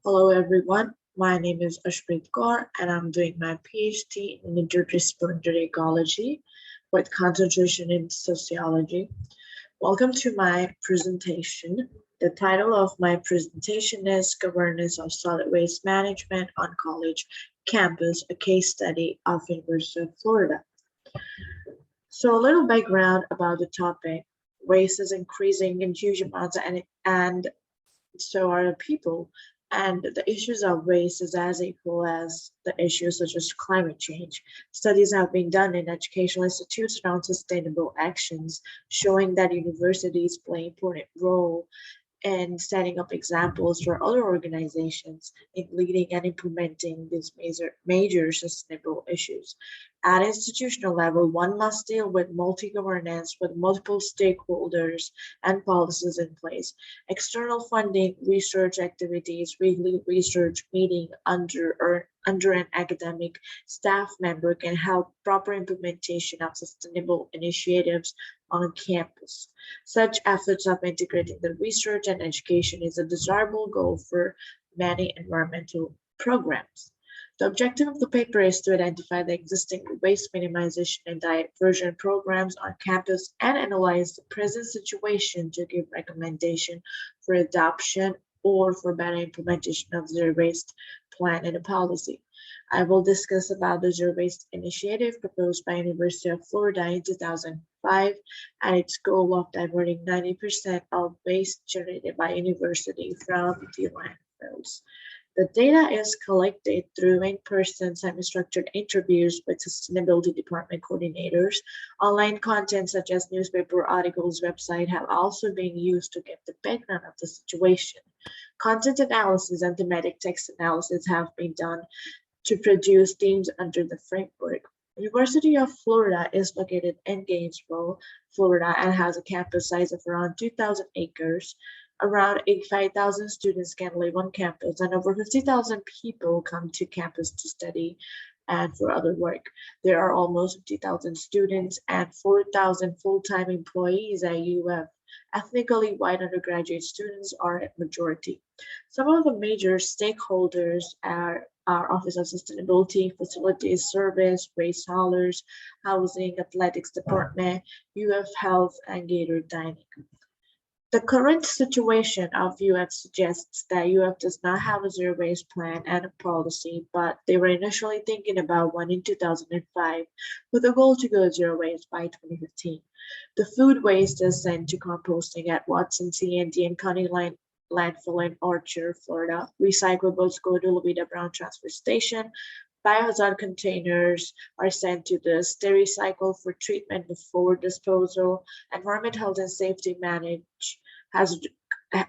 Hello everyone, my name is Ashpreet Kaur and I'm doing my PhD in interdisciplinary ecology with concentration in sociology. Welcome to my presentation. The title of my presentation is Governance of Solid Waste Management on College Campus, a case study of University of Florida. So a little background about the topic. Waste is increasing in huge amounts and so are the people. And the issues of waste is as equal as the issues such as climate change. Studies have been done in educational institutes around sustainable actions, showing that universities play an important role and setting up examples for other organizations in leading and implementing these major sustainable issues. At institutional level, one must deal with multi-governance with multiple stakeholders and policies in place. External funding, research activities, weekly research meeting under an academic staff member can help proper implementation of sustainable initiatives on campus. Such efforts of integrating the research and education is a desirable goal for many environmental programs. The objective of the paper is to identify the existing waste minimization and diversion programs on campus and analyze the present situation to give recommendation for adoption or for better implementation of zero waste plan and a policy. I will discuss about the zero waste initiative proposed by University of Florida in 2005 and its goal of diverting 90% of waste generated by university from the landfills. The data is collected through in-person semi-structured interviews with sustainability department coordinators. Online content such as newspaper articles, website have also been used to get the background of the situation. Content analysis and thematic text analysis have been done to produce teams under the framework. University of Florida is located in Gainesville, Florida, and has a campus size of around 2,000 acres. Around 85,000 students can live on campus, and over 50,000 people come to campus to study and for other work. There are almost 50,000 students and 4,000 full-time employees at UF. Ethnically white undergraduate students are a majority. Some of the major stakeholders are our Office of Sustainability, Facilities Service, Waste Haulers, Housing, Athletics Department, UF Health, and Gator Dining. The current situation of UF suggests that UF does not have a zero waste plan and a policy, but they were initially thinking about one in 2005 with a goal to go zero waste by 2015. The food waste is sent to composting at Watson C&D and County Line landfill in Orchard, Florida. Recyclables go to Levita Brown transfer station. Biohazard containers are sent to the Stericycle for treatment before disposal. Environment Health and Safety has,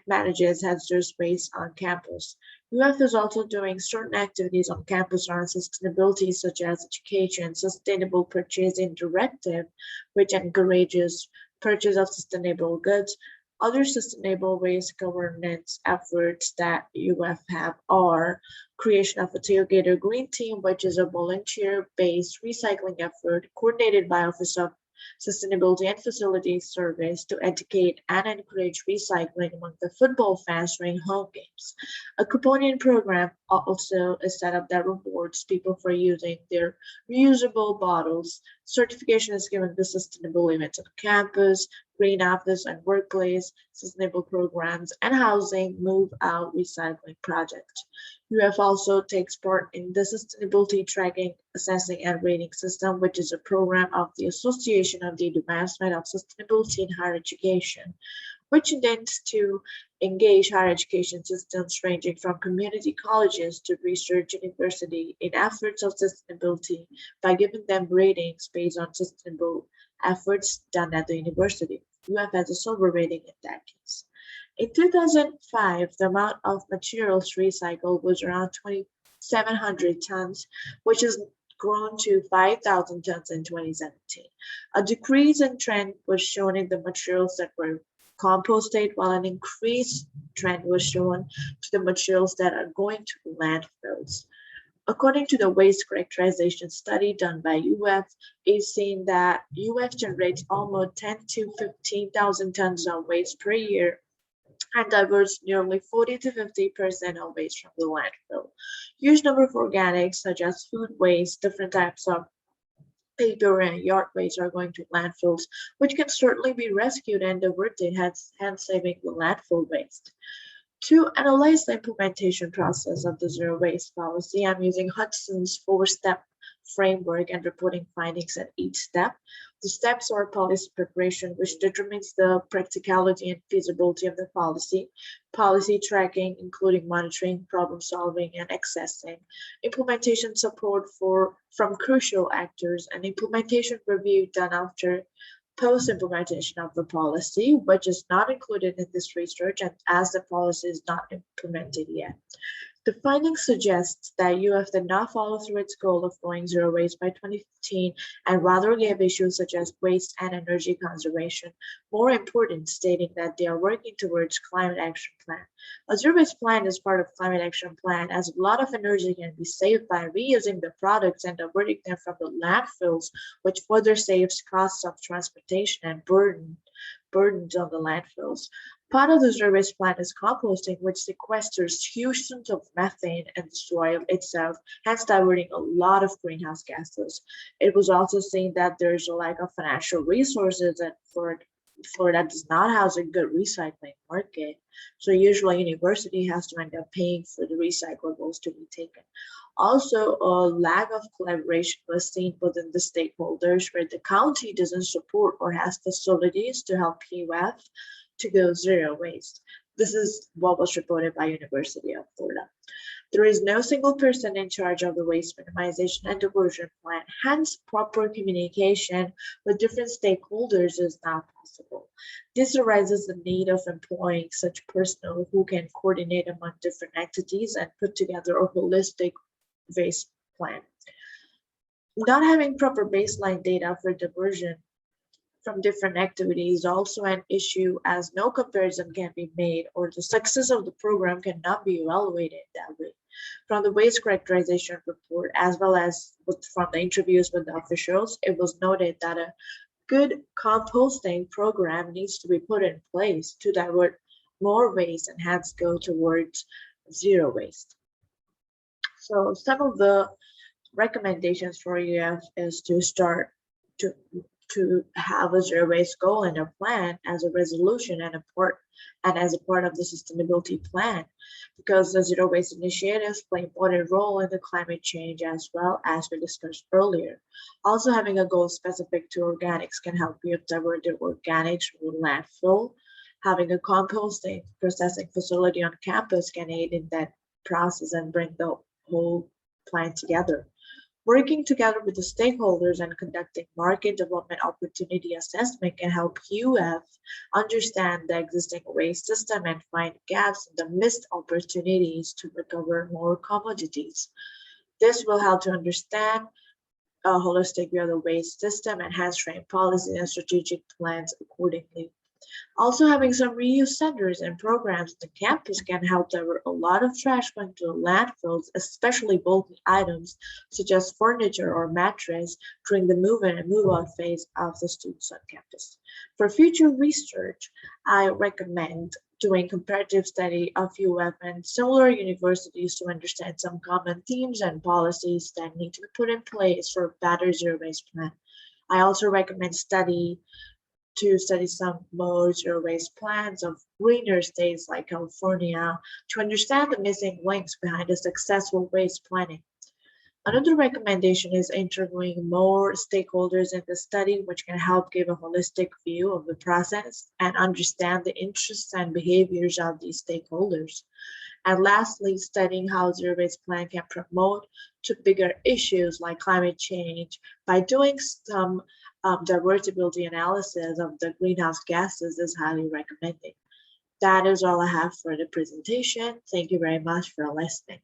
manages hazardous waste on campus. UF is also doing certain activities on campus around sustainability, such as education, sustainable purchasing directive, which encourages purchase of sustainable goods. Other sustainable waste governance efforts that UF have are creation of a Tailgater Green Team, which is a volunteer-based recycling effort coordinated by Office of Sustainability and Facilities Service to educate and encourage recycling among the football fans during home games. A coupon program also is set up that rewards people for using their reusable bottles. Certification is given to sustainable events on campus, green office and workplace, sustainable programs, and housing move out recycling projects. UF also takes part in the Sustainability Tracking, Assessing, and Rating System, which is a program of the Association of the Advancement of Sustainability in Higher Education, which intends to engage higher education systems ranging from community colleges to research university in efforts of sustainability by giving them ratings based on sustainable efforts done at the university. UF has a silver rating in that case. In 2005, the amount of materials recycled was around 2,700 tons, which has grown to 5,000 tons in 2017. A decrease in trend was shown in the materials that were composted, while an increased trend was shown to the materials that are going to landfills. According to the waste characterization study done by UF, it's seen that UF generates almost 10 to 15,000 tons of waste per year and diverts nearly 40 to 50% of waste from the landfill. Huge number of organics such as food waste, different types of paper and yard waste are going to landfills, which can certainly be rescued and diverted, hence saving the landfill waste. To analyze the implementation process of the zero waste policy, I'm using Hudson's four-step framework and reporting findings at each step. The steps are policy preparation, which determines the practicality and feasibility of the policy tracking, including monitoring, problem solving, and assessing, implementation support from crucial actors, and implementation review done after post-implementation of the policy, which is not included in this research and as the policy is not implemented yet. The findings suggest that UF did not follow through its goal of going zero waste by 2015 and rather gave issues such as waste and energy conservation more importance, stating that they are working towards climate action plan. A zero waste plan is part of climate action plan as a lot of energy can be saved by reusing the products and diverting them from the landfills, which further saves costs of transportation and burdens on the landfills. Part of the zero waste plan is composting, which sequesters huge tons of methane in the soil itself, hence diverting a lot of greenhouse gases. It was also seen that there's a lack of financial resources and Florida does not house a good recycling market. So usually university has to end up paying for the recyclables to be taken. Also, a lack of collaboration was seen within the stakeholders where the county doesn't support or has facilities to help UF to go zero waste. This is what was reported by University of Florida. There is no single person in charge of the waste minimization and diversion plan, hence proper communication with different stakeholders is not possible. This arises the need of employing such personnel who can coordinate among different entities and put together a holistic waste plan. Not having proper baseline data for diversion from different activities is also an issue as no comparison can be made or the success of the program cannot be evaluated that way. From the waste characterization report as well as from the interviews with the officials, it was noted that a good composting program needs to be put in place to divert more waste and hence go towards zero waste. So some of the recommendations for UF is to start to have a zero waste goal and a plan as a resolution and as a part of the sustainability plan, because the zero waste initiatives play an important role in the climate change as well as we discussed earlier. Also, having a goal specific to organics can help you divert the organics from the landfill. Having a composting processing facility on campus can aid in that process and bring the whole plan together. Working together with the stakeholders and conducting market development opportunity assessment can help UF understand the existing waste system and find gaps in the missed opportunities to recover more commodities. This will help to understand a holistic view of the waste system and hence frame policy and strategic plans accordingly. Also, having some reuse centers and programs on the campus can help divert a lot of trash going to landfills, especially bulky items such as furniture or mattress during the move in and move out phase of the students on campus. For future research, I recommend doing comparative study of UF and similar universities to understand some common themes and policies that need to be put in place for a better zero waste plan. I also recommend to study some more zero waste plans of greener states like California to understand the missing links behind a successful waste planning. Another recommendation is interviewing more stakeholders in the study, which can help give a holistic view of the process and understand the interests and behaviors of these stakeholders. And lastly, studying how zero waste plan can promote to bigger issues like climate change by doing some divertibility analysis of the greenhouse gases is highly recommended. That is all I have for the presentation. Thank you very much for listening.